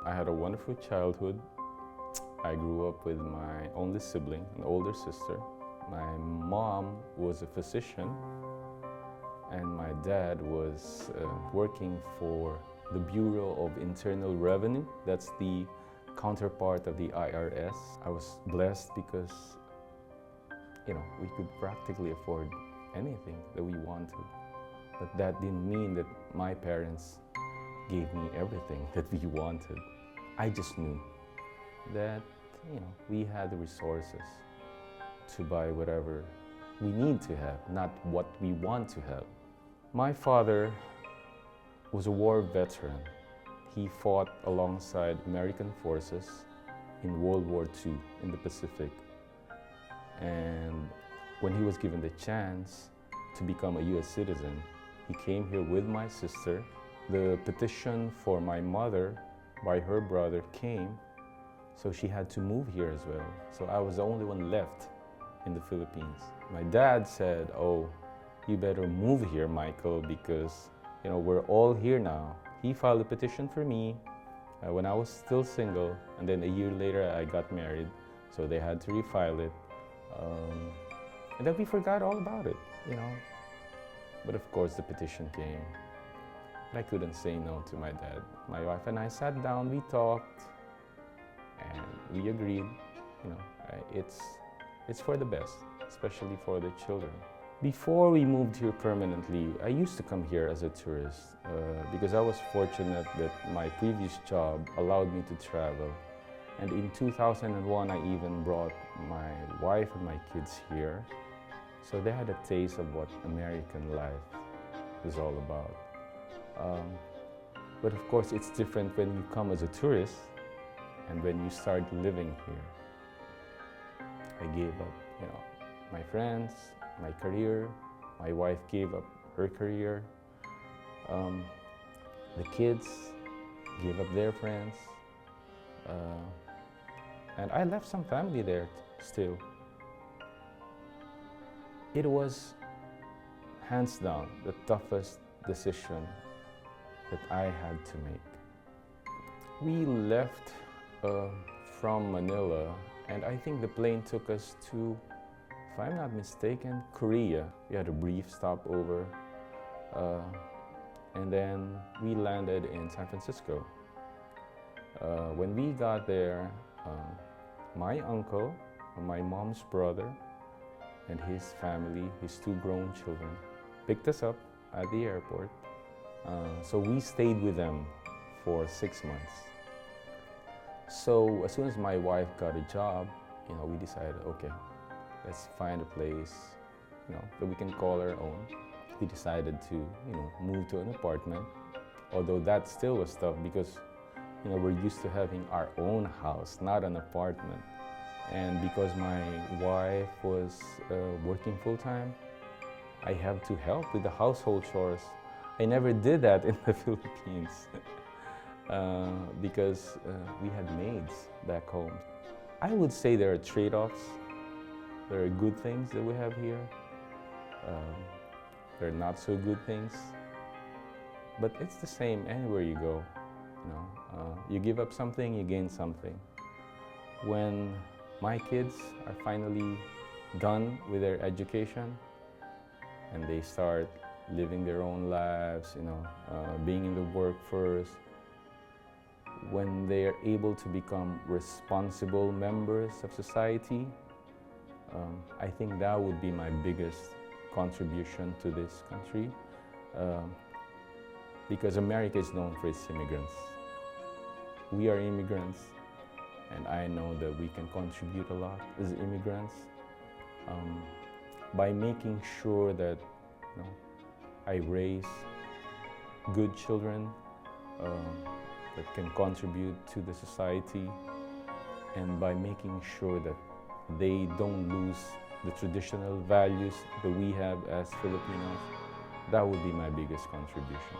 I had a wonderful childhood. I grew up with my only sibling, an older sister. My mom was a physician, and my dad was working for the Bureau of Internal Revenue. That's the counterpart of the IRS. I was blessed because, we could practically afford anything that we wanted. But that didn't mean that my parents gave me everything that we wanted. I just knew that, we had the resources to buy whatever we need to have, not what we want to have. My father was a war veteran. He fought alongside American forces in World War II in the Pacific. And when he was given the chance to become a US citizen, he came here with my sister. The petition for my mother by her brother came, so she had to move here as well. So I was the only one left in the Philippines. My dad said, "Oh, you better move here, Michael, because we're all here now." He filed a petition for me when I was still single, and then a year later I got married, so they had to refile it. And then we forgot all about it, But of course the petition came. I couldn't say no to my dad. My wife and I sat down, we talked, and we agreed, it's for the best, especially for the children. Before we moved here permanently, I used to come here as a tourist because I was fortunate that my previous job allowed me to travel. And in 2001, I even brought my wife and my kids here. So they had a taste of what American life is all about. But of course, it's different when you come as a tourist and when you start living here. I gave up, my friends, my career. My wife gave up her career. The kids gave up their friends. And I left some family there still. It was, hands down, the toughest decision that I had to make. We left from Manila, and I think the plane took us to, if I'm not mistaken, Korea. We had a brief stopover, and then we landed in San Francisco. When we got there, my uncle, my mom's brother, and his family, his two grown children, picked us up at the airport. So we stayed with them for 6 months. So as soon as my wife got a job, we decided, okay, let's find a place, that we can call our own. We decided to, move to an apartment, although that still was tough because, we're used to having our own house, not an apartment. And because my wife was working full-time, I have to help with the household chores. I never did that in the Philippines because we had maids back home. I would say there are trade-offs. There are good things that we have here. There are not so good things. But it's the same anywhere you go. You give up something, you gain something. When my kids are finally done with their education and they start living their own lives, being in the workforce, when they are able to become responsible members of society, I think that would be my biggest contribution to this country, because America is known for its immigrants. We are immigrants, and I know that we can contribute a lot as immigrants by making sure that I raise good children that can contribute to the society, and by making sure that they don't lose the traditional values that we have as Filipinos. That would be my biggest contribution.